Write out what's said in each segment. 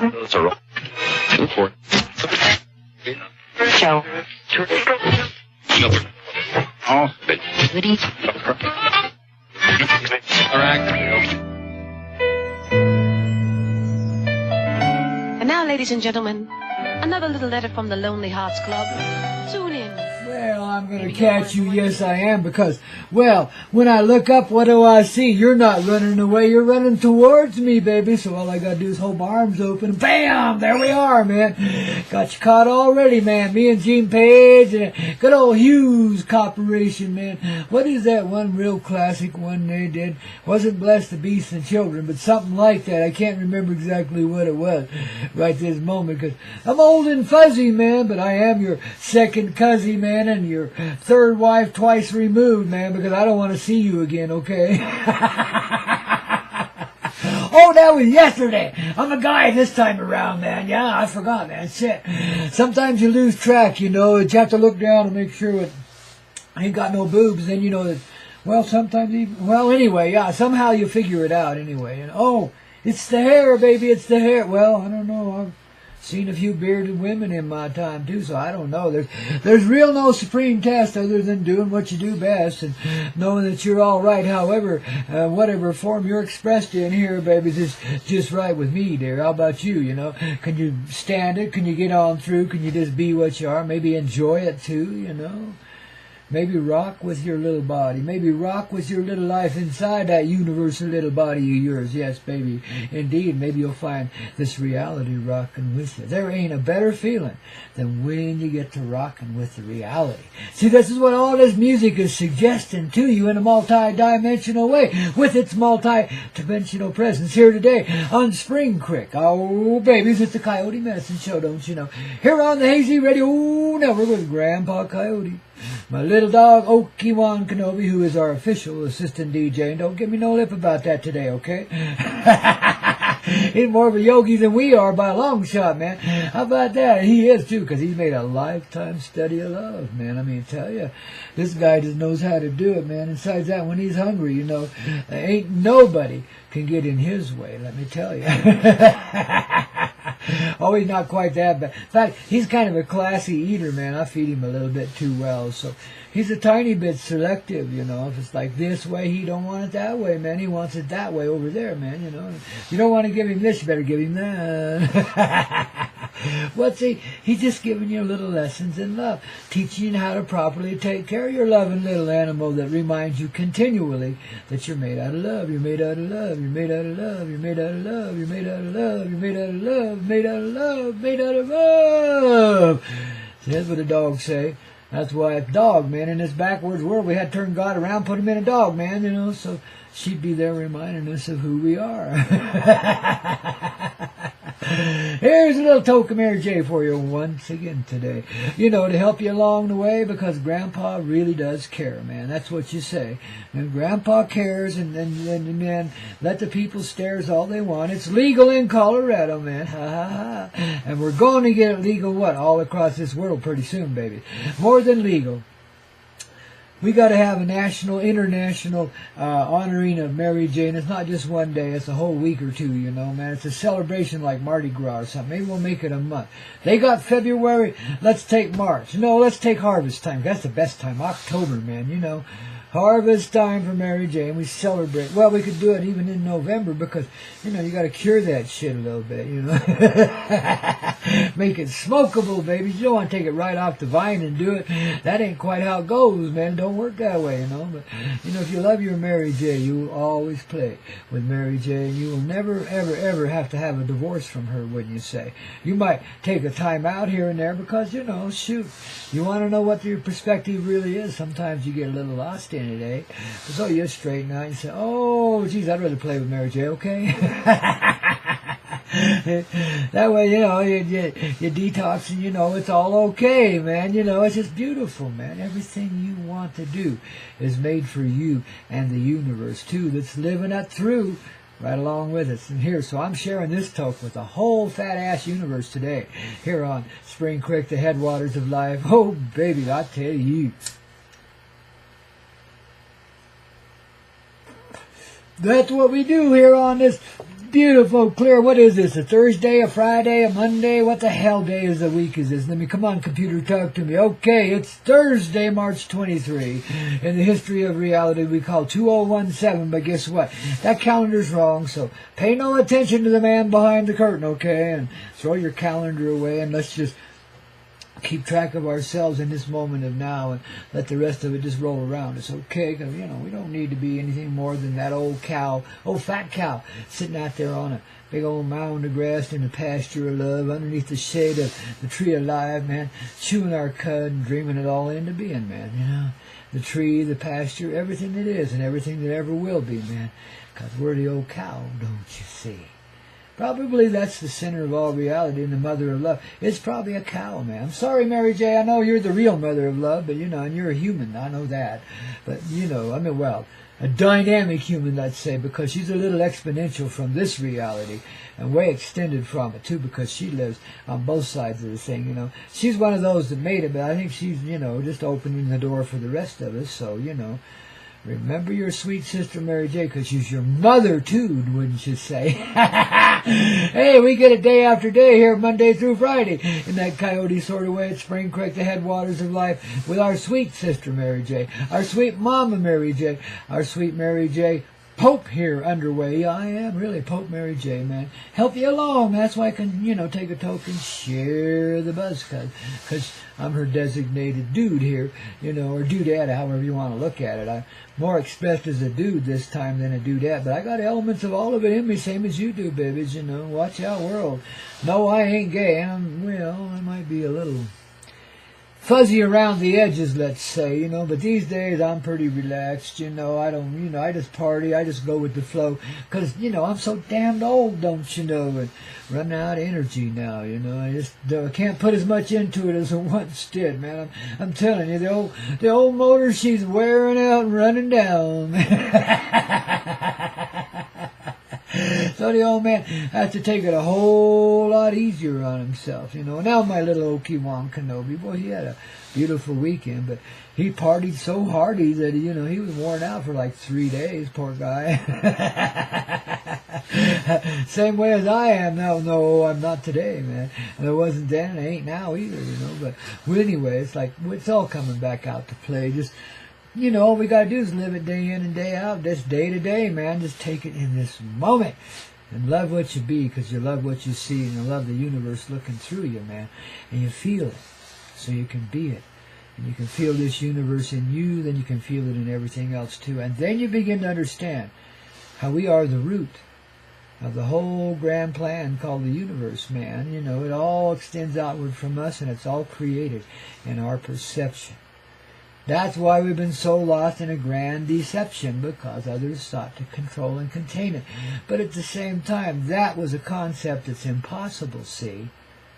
Those are all. 2, 4. Show. Oh, goody. And now, ladies and gentlemen, another little letter from the Lonely Hearts Club. Tune in. Well, I'm going to catch you, yes I am, because, well, when I look up, what do I see? You're not running away, you're running towards me, baby, so all I got to do is hold my arms open, bam, there we are, man. Got you caught already, man. Me and Gene Page and good old Hughes Corporation, man. What is that one real classic one they did? Wasn't Bless the Beasts and Children, but something like that. I can't remember exactly what it was right this moment, because I'm old and fuzzy, man, but I am your second cousin, man, and your third wife twice removed, man, because I don't want to see you again, okay? Oh, that was yesterday. I'm a guy this time around, man. Yeah, I forgot, man. Shit. Sometimes you lose track, you know. You have to look down and make sure it ain't got no boobs. Then you know that, well, sometimes even, well, anyway, yeah, somehow you figure it out anyway. And, oh, it's the hair, baby, it's the hair. Well, I don't know. I've seen a few bearded women in my time, too, so I don't know. There's real no supreme test other than doing what you do best and knowing that you're all right. However, whatever form you're expressed in here, baby, is just right with me, dear. How about you, you know? Can you stand it? Can you get on through? Can you just be what you are? Maybe enjoy it, too, you know? Maybe rock with your little body. Maybe rock with your little life inside that universal little body of yours. Yes, baby. Indeed, maybe you'll find this reality rocking with you. There ain't a better feeling than when you get to rocking with the reality. See, this is what all this music is suggesting to you in a multi-dimensional way with its multi-dimensional presence here today on Spring Creek. Oh, babies, it's the Coyote Medicine Show, don't you know? Here on the Hazy Radio Network with Grandpa Coyote. My little dog, Obi-Wan Kenobi, who is our official assistant DJ. And don't give me no lip about that today, okay? He's more of a yogi than we are by a long shot, man. How about that? He is, too, because he's made a lifetime study of love, man. I mean, tell you, this guy just knows how to do it, man. And besides that, when he's hungry, you know, ain't nobody can get in his way, let me tell you. Oh, he's not quite that bad. In fact, he's kind of a classy eater, man. I feed him a little bit too well, so he's a tiny bit selective, you know. If it's like this way, he don't want it that way, man. He wants it that way over there, man, you know. If you don't want to give him this, you better give him that. Well, see, he's just giving you little lessons in love, teaching you how to properly take care of your loving little animal that reminds you continually that you're made out of love, you're made out of love, you're made out of love, you're made out of love, you're made out of love, you're made out of love, made out of love, made out of love. See, that's what the dogs say. That's why it's dog, man. In this backwards world, we had to turn God around, put him in a dog, man, you know, so she'd be there reminding us of who we are. Here's a little token Mary J for you once again today. You know, to help you along the way, because Grandpa really does care, man. That's what you say. And Grandpa cares, and man, let the people stare all they want. It's legal in Colorado, man. Ha, ha, ha. And we're going to get it legal, what, all across this world pretty soon, baby. More than legal. We got to have a national, international honoring of Mary Jane. It's not just one day. It's a whole week or two, you know, man. It's a celebration like Mardi Gras or something. Maybe we'll make it a month. They got February. Let's take March. No, let's take harvest time. That's the best time. October, man, you know. Harvest time for Mary Jane. We celebrate. Well, we could do it even in November because, you know, you got to cure that shit a little bit, you know. Make it smokable, baby. You don't want to take it right off the vine and do it. That ain't quite how it goes, man. Don't work that way, you know. But, you know, if you love your Mary J, you will always play with Mary J. And you will never, ever, ever have to have a divorce from her, wouldn't you say? You might take a time out here and there because, you know, shoot, you want to know what your perspective really is. Sometimes you get a little lost in it, eh? So you straighten out and say, oh, geez, I'd rather play with Mary J, okay? That way, you know, you detox and you know it's all okay, man. You know, it's just beautiful, man. Everything you want to do is made for you and the universe, too, that's living it through right along with us. And here, so I'm sharing this talk with the whole fat-ass universe today here on Spring Creek, the headwaters of life. Oh, baby, I tell you. That's what we do here on this Beautiful, clear. What is this? A Thursday, a Friday, a Monday? What the hell day of the week is this? Let me, come on, computer, talk to me. Okay, it's Thursday, March 23. In the history of reality, we call 2017, but guess what? That calendar's wrong, so pay no attention to the man behind the curtain, okay? And throw your calendar away, and let's just keep track of ourselves in this moment of now and let the rest of it just roll around. It's okay, because, you know, we don't need to be anything more than that old cow, old fat cow, sitting out there on a big old mound of grass in the pasture of love, underneath the shade of the tree of life, man, chewing our cud and dreaming it all into being, man, you know. The tree, the pasture, everything that is and everything that ever will be, man, because we're the old cow, don't you see? Probably that's the center of all reality and the mother of love. It's probably a cow, man. I'm sorry, Mary J. I know you're the real mother of love, but, you know, and you're a human. I know that. But, you know, I mean, well, a dynamic human, let's say, because she's a little exponential from this reality and way extended from it, too, because she lives on both sides of the thing, you know. She's one of those that made it, but I think she's, you know, just opening the door for the rest of us. So, you know, remember your sweet sister Mary J., because she's your mother, too, wouldn't you say? Hey, we get it day after day here, Monday through Friday, in that Coyote sort of way at Spring Creek, the headwaters of life, with our sweet sister Mary J., our sweet mama Mary J., our sweet Mary J., Pope here underway. Yeah, I am really Pope Mary J., man. Help you along. That's why I can, you know, take a token, share the buzz, because I'm her designated dude here, you know, or dudette, however you want to look at it. I'm more expressed as a dude this time than a dudette, but I got elements of all of it in me, same as you do, babies, you know. Watch out, world. No, I ain't gay. Well, I might be a little fuzzy around the edges, let's say, you know, but these days I'm pretty relaxed, you know. I don't, you know, I just party, I just go with the flow, because, you know, I'm so damned old, don't you know, and running out of energy now, you know. I just can't put as much into it as I once did, man. I'm telling you, the old motor, she's wearing out and running down. So the old man has to take it a whole lot easier on himself, you know. Now my little Obi-Wan Kenobi, boy, he had a beautiful weekend, but he partied so hardy that, you know, he was worn out for like 3 days, poor guy. Same way as I am now. No, I'm not today, man. And I wasn't then, and I ain't now either, you know. But anyway, it's like, it's all coming back out to play. Just, you know, all we got to do is live it day in and day out, just day to day, man. Just take it in this moment and love what you be, because you love what you see, and you love the universe looking through you, man. And you feel it, so you can be it. And you can feel this universe in you, then you can feel it in everything else too. And then you begin to understand how we are the root of the whole grand plan called the universe, man. You know, it all extends outward from us, and it's all created in our perception. That's why we've been so lost in a grand deception, because others sought to control and contain it. But at the same time, that was a concept that's impossible, see?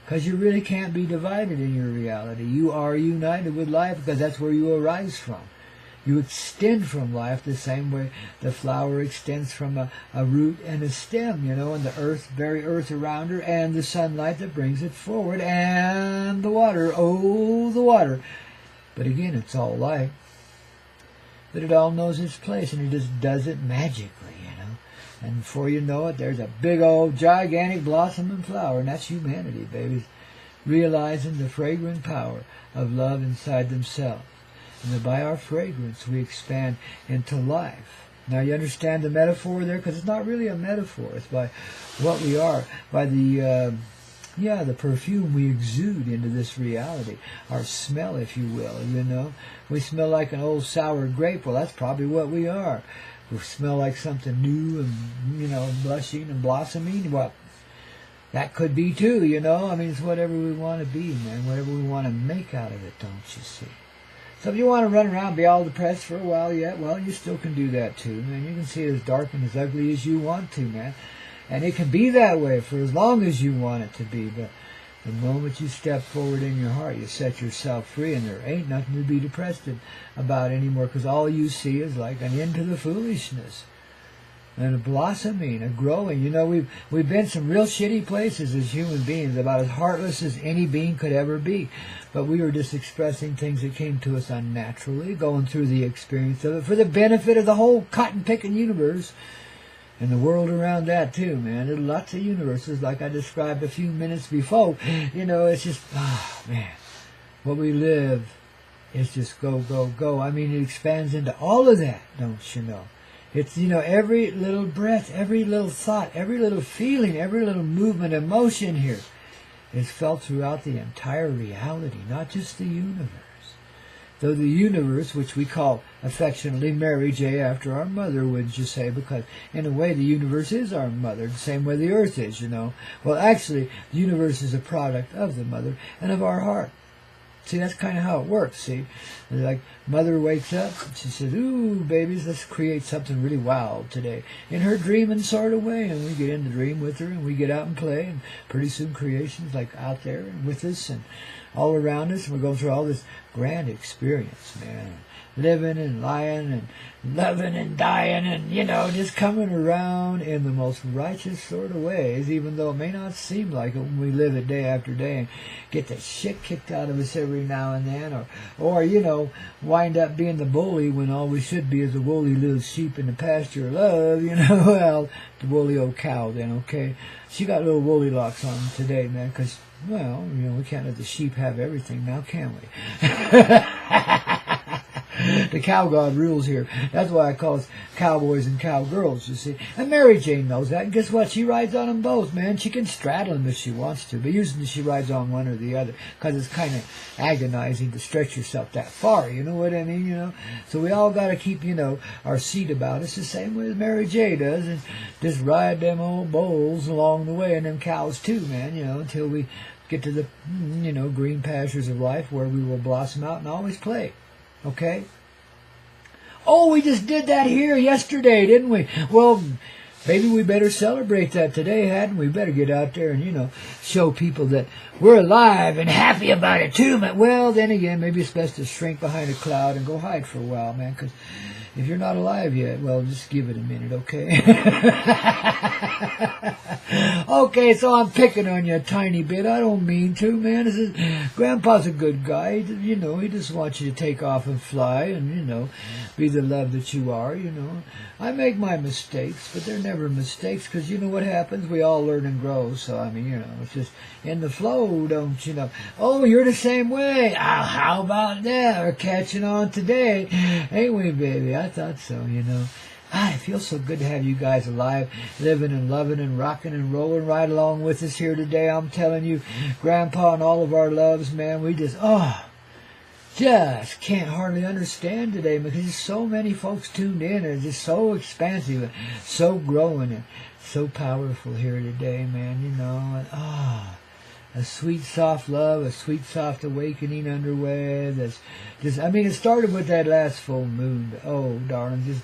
Because you really can't be divided in your reality. You are united with life, because that's where you arise from. You extend from life the same way the flower extends from a root and a stem, you know, and the earth, very earth around her, and the sunlight that brings it forward, and the water, oh, the water. But again, it's all light. But it all knows its place, and it just does it magically, you know. And before you know it, there's a big old gigantic blossoming flower, and that's humanity, babies, realizing the fragrant power of love inside themselves. And that by our fragrance, we expand into life. Now, you understand the metaphor there? Because it's not really a metaphor. It's by what we are, by the perfume we exude into this reality. Our smell, if you will, you know. We smell like an old sour grape. Well, that's probably what we are. We smell like something new and, you know, blushing and blossoming. Well, that could be too, you know. I mean, it's whatever we want to be, man. Whatever we want to make out of it, don't you see? So if you want to run around and be all depressed for a while yet, well, you still can do that too, man. You can see it as dark and as ugly as you want to, man. And it can be that way for as long as you want it to be. But the moment you step forward in your heart, you set yourself free, and there ain't nothing to be depressed about anymore, because all you see is like an end to the foolishness and a blossoming, a growing. You know, we've been some real shitty places as human beings, about as heartless as any being could ever be. But we were just expressing things that came to us unnaturally, going through the experience of it for the benefit of the whole cotton-picking universe. and the world around that too, man. There's lots of universes, like I described a few minutes before. You know, it's just, man, what we live is just go, go, go. I mean, it expands into all of that, don't you know? It's, you know, every little breath, every little thought, every little feeling, every little movement, emotion here is felt throughout the entire reality, not just the universe. Though the universe, which we call affectionately Mary J. after our mother, would you say, because in a way the universe is our mother, the same way the earth is, you know. Well, actually, the universe is a product of the mother and of our heart. See, that's kind of how it works, see. Like, mother wakes up, she says, ooh, babies, let's create something really wild today. In her dreaming sort of way, and we get in the dream with her, and we get out and play, and pretty soon creation's like out there and with us and all around us, and we're going through all this grand experience, man. Living and lying and loving and dying and, you know, just coming around in the most righteous sort of ways, even though it may not seem like it when we live it day after day and get the shit kicked out of us every now and then, or you know, wind up being the bully when all we should be is a woolly little sheep in the pasture of love, you know. Well, the woolly old cow then, okay? She got little woolly locks on today, man, because, well, you know, we can't let the sheep have everything now, can we? The cow god rules here. That's why I call us cowboys and cowgirls, you see. And Mary Jane knows that. And guess what? She rides on them both, man. She can straddle them if she wants to. But usually she rides on one or the other because it's kind of agonizing to stretch yourself that far. You know what I mean? You know. So we all got to keep, you know, our seat about us the same way as Mary J does. And just ride them old bulls along the way. And them cows too, man, you know, until we get to the, you know, green pastures of life where we will blossom out and always play. Okay? Oh, we just did that here yesterday, didn't we? Well, maybe we better celebrate that today, hadn't we? Better get out there and, you know, show people that we're alive and happy about it too, man. Well, then again, maybe it's best to shrink behind a cloud and go hide for a while, man, because if you're not alive yet, well, just give it a minute, okay? Okay, so I'm picking on you a tiny bit. I don't mean to, man. Grandpa's a good guy. You know, he just wants you to take off and fly and, you know, be the love that you are, you know. I make my mistakes, but they're never mistakes because you know what happens? We all learn and grow. So, I mean, you know, it's just in the flow, don't you know? Oh, you're the same way. How about that? We're catching on today. Ain't we, baby? I thought so, you know. It feels so good to have you guys alive, living and loving and rocking and rolling right along with us here today. I'm telling you, Grandpa and all of our loves, man, we just can't hardly understand today because there's so many folks tuned in and it's just so expansive and so growing and so powerful here today, man, you know. And, a sweet, soft love, a sweet, soft awakening underway. That's just, I mean, it started with that last full moon. Oh, darling, just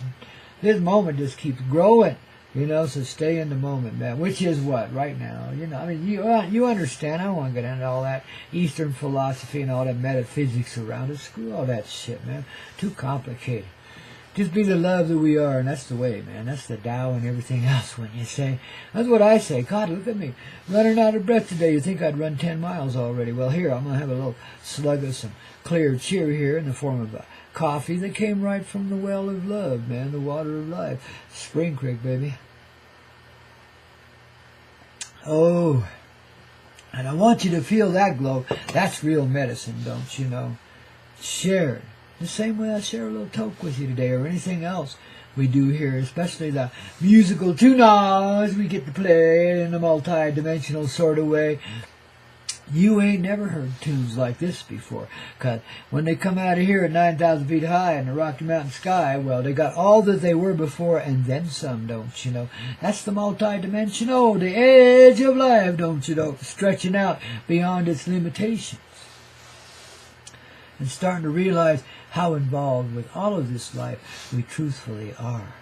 this moment just keeps growing, you know, so stay in the moment, man, which is what, right now, you know, I mean, you understand, I don't want to get into all that Eastern philosophy and all that metaphysics around it. Screw all that shit, man, too complicated. Just be the love that we are, and that's the way, man. That's the Tao and everything else, when you say. That's what I say. God, look at me. Running out of breath today. You think I'd run 10 miles already. Well, here, I'm going to have a little slug of some clear cheer here in the form of a coffee that came right from the well of love, man, the water of life. Spring Creek, baby. Oh, and I want you to feel that glow. That's real medicine, don't you know? Share it. The same way I share a little toke with you today or anything else we do here, especially the musical tunas we get to play in a multi-dimensional sort of way. You ain't never heard tunes like this before, because when they come out of here at 9,000 feet high in the Rocky Mountain sky, well, they got all that they were before and then some, don't you know? That's the multi-dimensional, the edge of life, don't you know? Stretching out beyond its limitations. And starting to realize how involved with all of this life we truthfully are.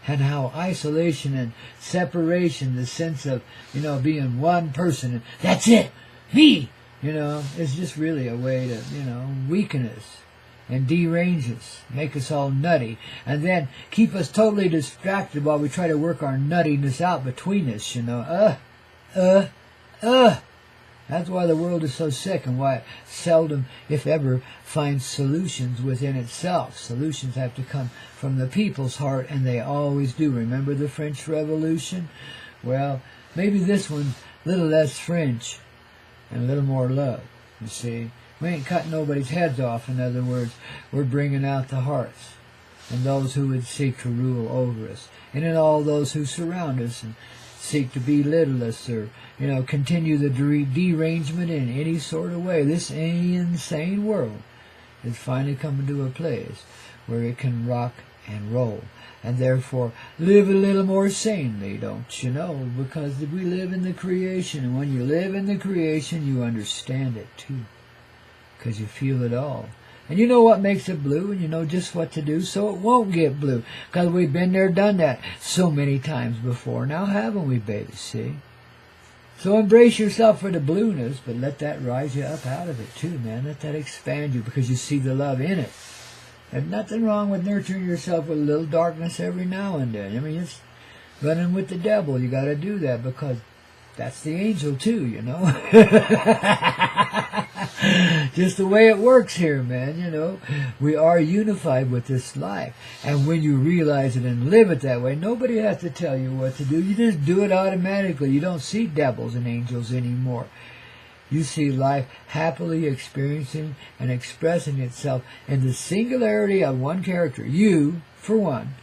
And how isolation and separation, the sense of, you know, being one person, and that's it, me, you know, is just really a way to, you know, weaken us and derange us, make us all nutty, and then keep us totally distracted while we try to work our nuttiness out between us, you know. That's why the world is so sick and why it seldom, if ever, finds solutions within itself. Solutions have to come from the people's heart, and they always do. Remember the French Revolution? Well, maybe this one's a little less French and a little more love, you see. We ain't cutting nobody's heads off, in other words. We're bringing out the hearts and those who would seek to rule over us, and in all those who surround us and seek to belittle us or, continue the derangement in any sort of way. This insane world is finally coming to a place where it can rock and roll, and therefore live a little more sanely, don't you know? Because we live in the creation, and when you live in the creation, you understand it too, because you feel it all. And you know what makes it blue, and you know just what to do so it won't get blue. Because we've been there, done that so many times before. Now haven't we, baby, see? So embrace yourself for the blueness, but let that rise you up out of it too, man. Let that expand you, because you see the love in it. There's nothing wrong with nurturing yourself with a little darkness every now and then. I mean, it's running with the devil. You got to do that, because that's the angel too, you know. Just the way it works here, man, We are unified with this life. And when you realize it and live it that way, nobody has to tell you what to do. You just do it automatically. You don't see devils and angels anymore. You see life happily experiencing and expressing itself in the singularity of one character, you, for one,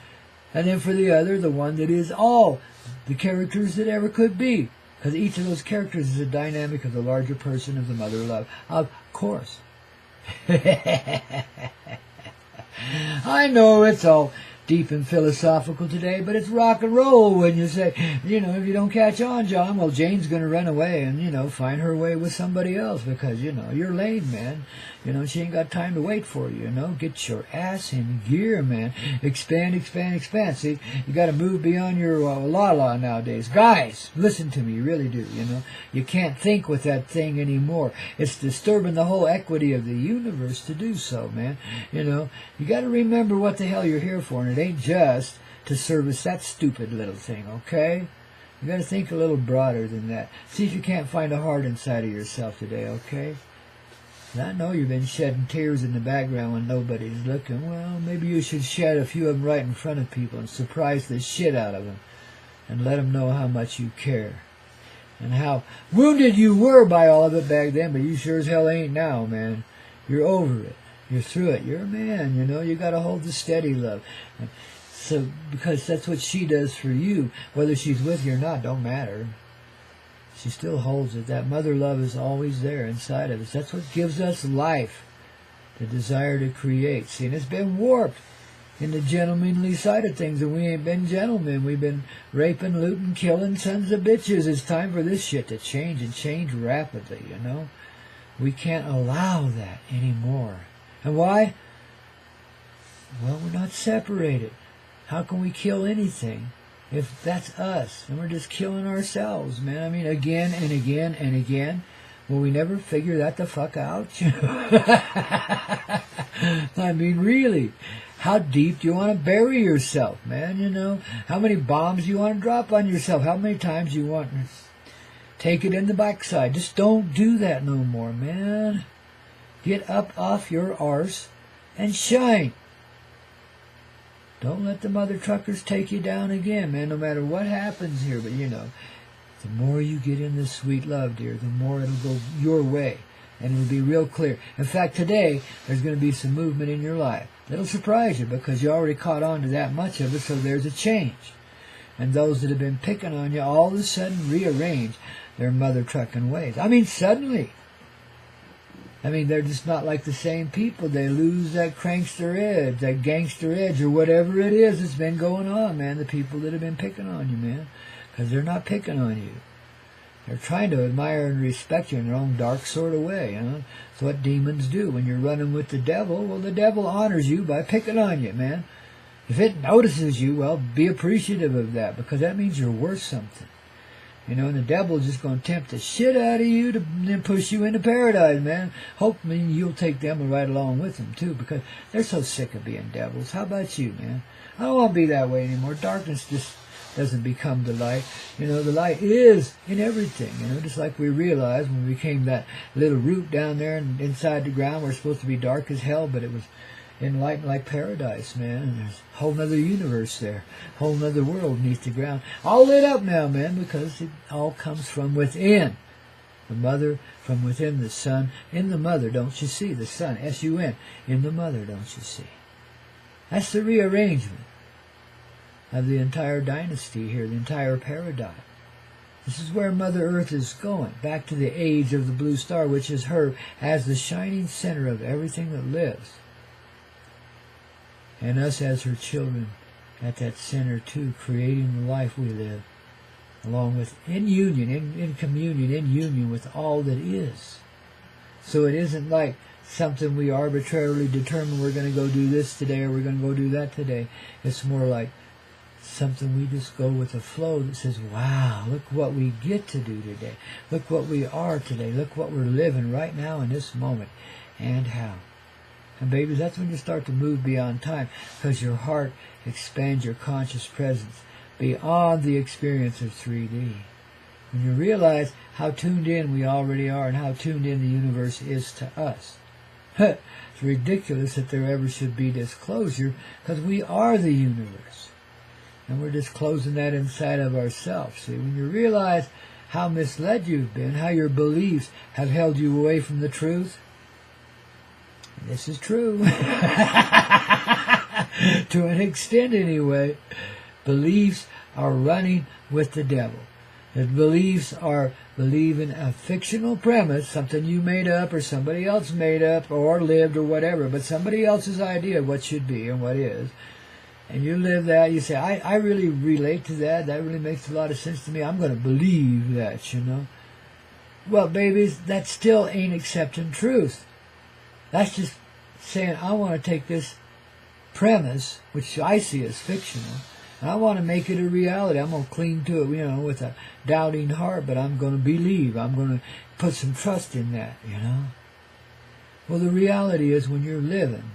and then for the other, the one that is all the characters that ever could be. Because each of those characters is a dynamic of the larger person of the mother love. Of course. I know it's all deep and philosophical today, but it's rock and roll when you say, if you don't catch on, John, well, Jane's going to run away and, find her way with somebody else because, you're lame, man. She ain't got time to wait for you, Get your ass in gear, man. Expand, expand, expand. See, you got to move beyond your la-la nowadays. Guys, listen to me, you really do, You can't think with that thing anymore. It's disturbing the whole equity of the universe to do so, man. You got to remember what the hell you're here for, and it ain't just to service that stupid little thing, okay? You got to think a little broader than that. See if you can't find a heart inside of yourself today, okay? And I know you've been shedding tears in the background when nobody's looking. Well, maybe you should shed a few of them right in front of people and surprise the shit out of them and let them know how much you care and how wounded you were by all of it back then, but you sure as hell ain't now, man. You're over it. You're through it. You're a man, You got to hold the steady love. So, because that's what she does for you. Whether she's with you or not, don't matter. She still holds it. That mother love is always there inside of us. That's what gives us life. The desire to create. See, and it's been warped in the gentlemanly side of things, and we ain't been gentlemen. We've been raping, looting, killing sons of bitches. It's time for this shit to change, and change rapidly, We can't allow that anymore. And why? Well, we're not separated. How can we kill anything if that's us? And we're just killing ourselves, man. I mean, again and again and again. Will we never figure that the fuck out? I mean, really. How deep do you want to bury yourself, man? How many bombs do you want to drop on yourself? How many times do you want to take it in the backside? Just don't do that no more, man. Get up off your arse and shine. Don't let the mother truckers take you down again, man, no matter what happens here. But, the more you get in this sweet love, dear, the more it'll go your way. And it'll be real clear. In fact, today, there's going to be some movement in your life. It'll surprise you because you already caught on to that much of it, so there's a change. And those that have been picking on you all of a sudden rearrange their mother trucking ways. I mean, suddenly. They're just not like the same people. They lose that crankster edge, that gangster edge, or whatever it is that's been going on, man. The people that have been picking on you, man. Because they're not picking on you. They're trying to admire and respect you in their own dark sort of way, That's what demons do. When you're running with the devil, well, the devil honors you by picking on you, man. If it notices you, well, be appreciative of that, because that means you're worth something. And the devil's just going to tempt the shit out of you to then push you into paradise, man. Hopefully you'll take them right along with them, too, because they're so sick of being devils. How about you, man? I don't want to be that way anymore. Darkness just doesn't become the light. You know, the light is in everything. You know, just like we realized when we became that little root down there and inside the ground, we're supposed to be dark as hell, but it was enlightened like paradise, man. And there's a whole nother universe there, a whole nother world beneath the ground, all lit up now, man, because it all comes from within. The mother, from within the sun, in the mother, don't you see? The sun, S-U-N, in the mother, don't you see? That's the rearrangement of the entire dynasty here, the entire paradigm. This is where Mother Earth is going, back to the age of the blue star, which is her as the shining center of everything that lives. And us as her children at that center too, creating the life we live, along with, in union, in communion, in union with all that is. So it isn't like something we arbitrarily determine we're going to go do this today or we're going to go do that today. It's more like something we just go with the flow that says, wow, look what we get to do today. Look what we are today. Look what we're living right now in this moment. And how. And babies, that's when you start to move beyond time, because your heart expands your conscious presence beyond the experience of 3D. When you realize how tuned in we already are and how tuned in the universe is to us. It's ridiculous that there ever should be disclosure, because we are the universe. And we're disclosing that inside of ourselves. See, when you realize how misled you've been, how your beliefs have held you away from the truth, this is true. To an extent anyway. Beliefs are running with the devil. The beliefs are believing a fictional premise, something you made up or somebody else made up or lived or whatever, but somebody else's idea of what should be and what is. And you live that, you say, I really relate to that. That really makes a lot of sense to me. I'm going to believe that, you know. Well, babies, that still ain't accepting truth. That's just saying, I want to take this premise, which I see as fictional, and I want to make it a reality. I'm going to cling to it, you know, with a doubting heart, but I'm going to believe. I'm going to put some trust in that, you know. Well, the reality is when you're living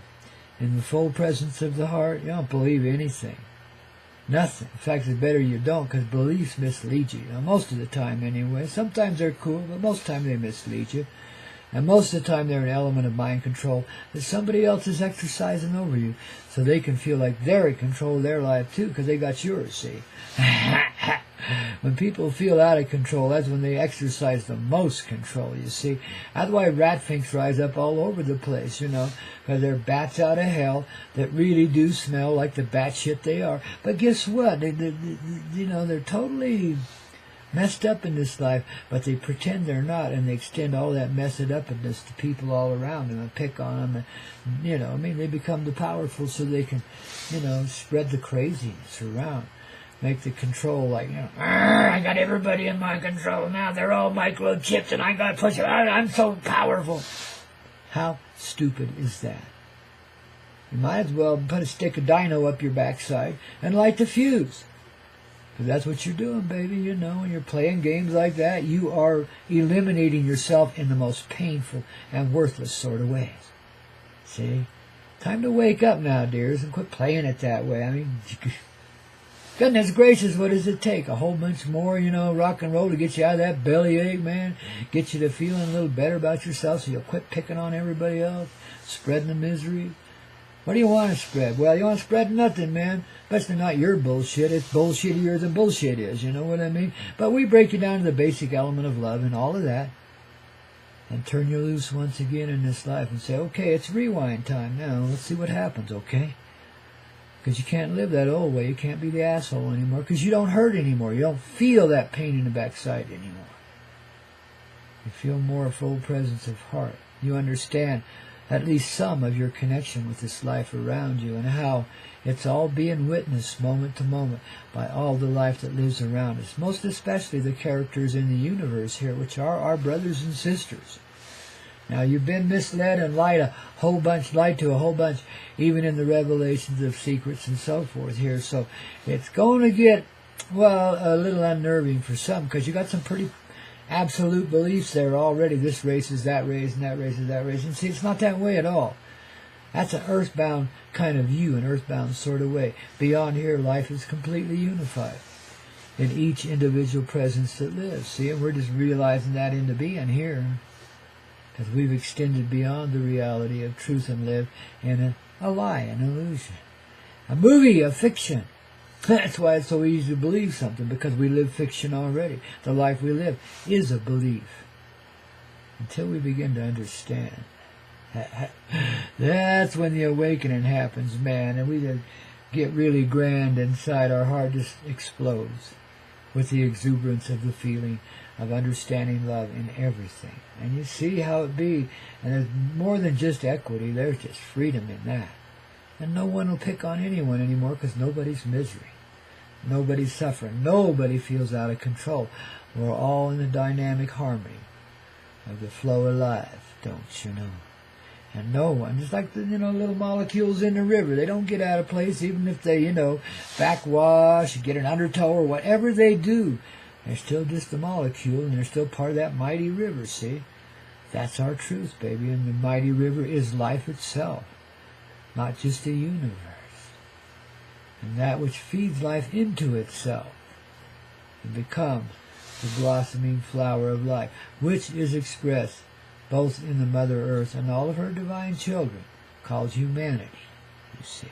in the full presence of the heart, you don't believe anything. Nothing. In fact, it's better you don't, because beliefs mislead you. Now, most of the time anyway. Sometimes they're cool, but most of the time they mislead you. And most of the time they're an element of mind control that somebody else is exercising over you, so they can feel like they're in control of their life too, because they got yours, see. When people feel out of control, that's when they exercise the most control, you see. That's why ratfinks rise up all over the place, you know, because they're bats out of hell that really do smell like the bat shit they are. But guess what? You know, they're totally messed up in this life, but they pretend they're not, and they extend all that messed upness to people all around them and pick on them. And, you know, I mean, they become the powerful so they can, you know, spread the craziness around. Make the control like, you know, I got everybody in my control now. They're all microchipped, and I got to push it. I'm so powerful. How stupid is that? You might as well put a stick of dino up your backside and light the fuse. Because that's what you're doing, baby. You know, when you're playing games like that, you are eliminating yourself in the most painful and worthless sort of ways. See? Time to wake up now, dears, and quit playing it that way. I mean, goodness gracious, what does it take? A whole bunch more, you know, rock and roll to get you out of that bellyache, man? Get you to feeling a little better about yourself so you'll quit picking on everybody else, spreading the misery. What do you want to spread? Well, you want to spread nothing, man. Especially not your bullshit. It's bullshittier than bullshit is, you know what I mean? But we break you down to the basic element of love and all of that. And turn you loose once again in this life and say, okay, it's rewind time now. Let's see what happens, okay? Because you can't live that old way. You can't be the asshole anymore because you don't hurt anymore. You don't feel that pain in the backside anymore. You feel more full presence of heart. You understand at least some of your connection with this life around you and how it's all being witnessed moment to moment by all the life that lives around us, most especially the characters in the universe here, which are our brothers and sisters. Now, you've been misled and lied to a whole bunch, even in the revelations of secrets and so forth here. So it's going to get, well, a little unnerving for some, because you got some pretty absolute beliefs there already. This race is that race, and that race is that race. And see, it's not that way at all. That's an earthbound kind of view, an earthbound sort of way. Beyond here, life is completely unified. in each individual presence that lives. See, and we're just realizing that into being here, because we've extended beyond the reality of truth and live in a lie, an illusion, a movie, a fiction. That's why it's so easy to believe something, because we live fiction already. The life we live is a belief. Until we begin to understand. That's when the awakening happens, man, and we just get really grand inside. Our heart just explodes with the exuberance of the feeling of understanding love in everything. And you see how it be. And there's more than just equity. There's just freedom in that. And no one will pick on anyone anymore, because nobody's misery. Nobody's suffering. Nobody feels out of control. We're all in a dynamic harmony of the flow of life, don't you know? And no one, just like the, little molecules in the river, they don't get out of place, even if they, backwash, get an undertow, or whatever they do. They're still just a molecule, and they're still part of that mighty river, see? That's our truth, baby, and the mighty river is life itself, not just the universe. And that which feeds life into itself, it becomes the blossoming flower of life, which is expressed both in the Mother Earth and all of her divine children, called humanity, you see.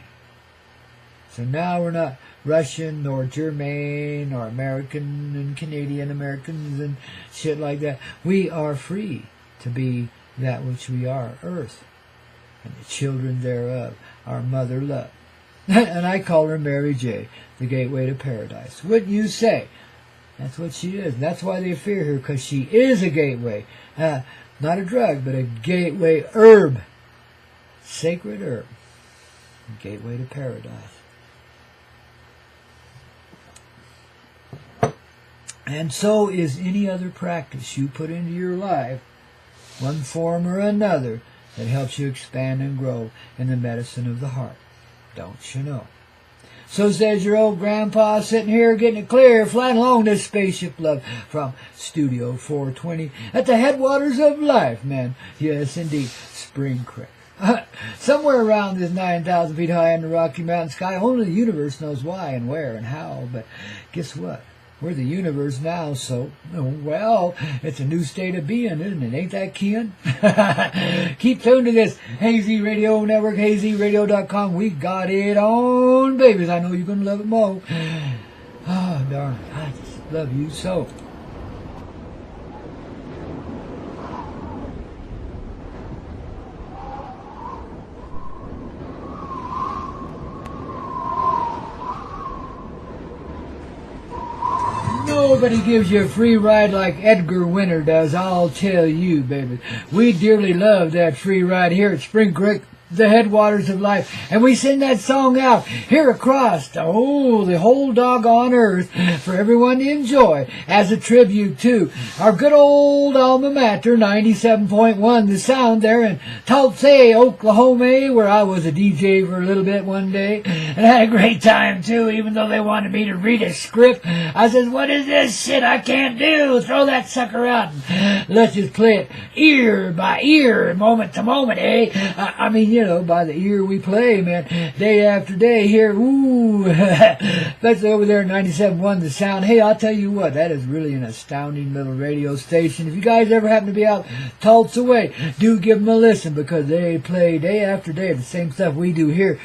So now we're not Russian or German or American and Canadian Americans and shit like that. We are free to be that which we are, Earth, and the children thereof, our mother love. And I call her Mary J., the gateway to paradise. Wouldn't you say? That's what she is. And that's why they fear her, because she is a gateway. Not a drug, but a gateway herb. Sacred herb. Gateway to paradise. And so is any other practice you put into your life, one form or another, that helps you expand and grow in the medicine of the heart. Don't you know? So says your old grandpa, sitting here getting it clear, flying along this spaceship love from Studio 420 at the headwaters of life, man. Yes, indeed, Spring Creek. Somewhere around this 9,000 feet high in the Rocky Mountain sky, only the universe knows why and where and how. But guess what? We're the universe now, so, well, it's a new state of being, isn't it? Ain't that Ken? Keep tuned to this Hazy Radio Network, hazyradio.com. We got it on, babies. I know you're going to love it more. Oh, darling, I just love you so. Nobody gives you a free ride like Edgar Winter does, I'll tell you, baby. We dearly love that free ride here at Spring Creek, the headwaters of life. And we send that song out here across the whole doggone earth for everyone to enjoy as a tribute to our good old alma mater, 97.1, The Sound there in Tulsa, Oklahoma, where I was a DJ for a little bit one day and had a great time too, even though they wanted me to read a script. I said, what is this shit I can't do? Throw that sucker out and let's just play it ear by ear, moment to moment, eh? I mean, by the ear we play, man, day after day here, especially over there in 97.1 The Sound. Hey, I'll tell you what, that is really an astounding little radio station. If you guys ever happen to be out Tulsa way, do give them a listen, because they play day after day the same stuff we do here.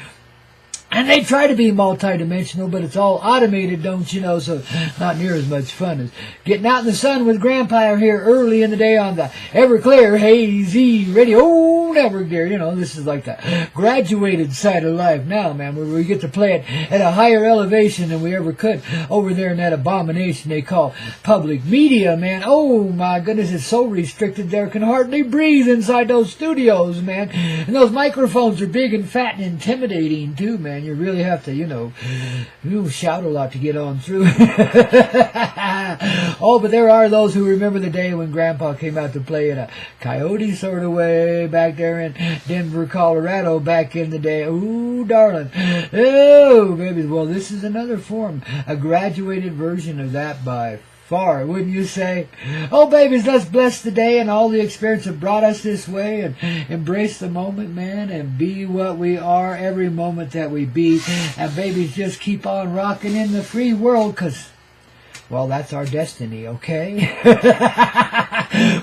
And they try to be multi-dimensional, but it's all automated, don't you know, so not near as much fun as getting out in the sun with Grandpa here early in the day on the Everclear Hazy Radio Network there. This is like the graduated side of life now, man, where we get to play it at a higher elevation than we ever could over there in that abomination they call public media, man. Oh, my goodness, it's so restricted there, can hardly breathe inside those studios, man. And those microphones are big and fat and intimidating, too, man. You really have to, shout a lot to get on through. Oh, but there are those who remember the day when Grandpa came out to play in a Koyote sort of way back there in Denver, Colorado back in the day. Ooh, darling. Oh, baby. Well, this is another form, a graduated version of that by far, wouldn't you say? Oh, babies, let's bless the day and all the experience that brought us this way and embrace the moment, man, and be what we are every moment that we be. And babies, just keep on rocking in the free world, because well, that's our destiny, okay?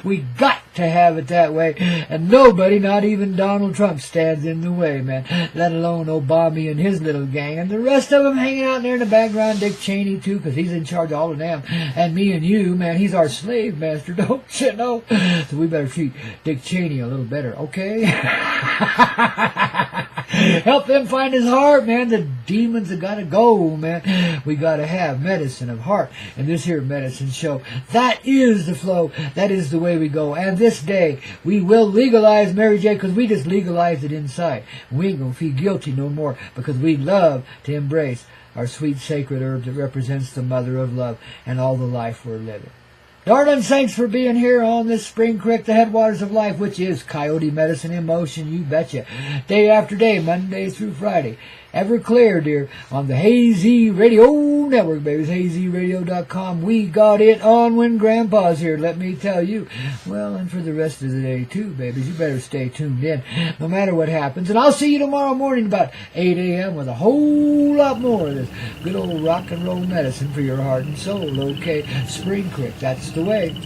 We got to have it that way. And nobody, not even Donald Trump, stands in the way, man. Let alone Obama and his little gang. And the rest of them hanging out there in the background. Dick Cheney, too, because he's in charge of all of them. And me and you, man, he's our slave master, don't you know? So we better treat Dick Cheney a little better, okay? Help them find his heart, man. The demons have got to go, man. We got to have medicine of heart in this here medicine show. That is the flow. That is the way we go. And this day, we will legalize Mary J. because we just legalized it inside. We ain't going to feel guilty no more because we love to embrace our sweet sacred herb that represents the mother of love and all the life we're living. Darling, thanks for being here on this Spring Creek, the headwaters of life, which is Coyote Medicine in Motion, you betcha. Day after day, Monday through Friday. Ever clear, dear, on the Hazy Radio Network, babies. HazyRadio.com. We got it on when Grandpa's here, let me tell you. Well, and for the rest of the day, too, babies. You better stay tuned in, no matter what happens. And I'll see you tomorrow morning about 8 a.m. with a whole lot more of this good old rock and roll medicine for your heart and soul, okay? Spring Creek, that's the way.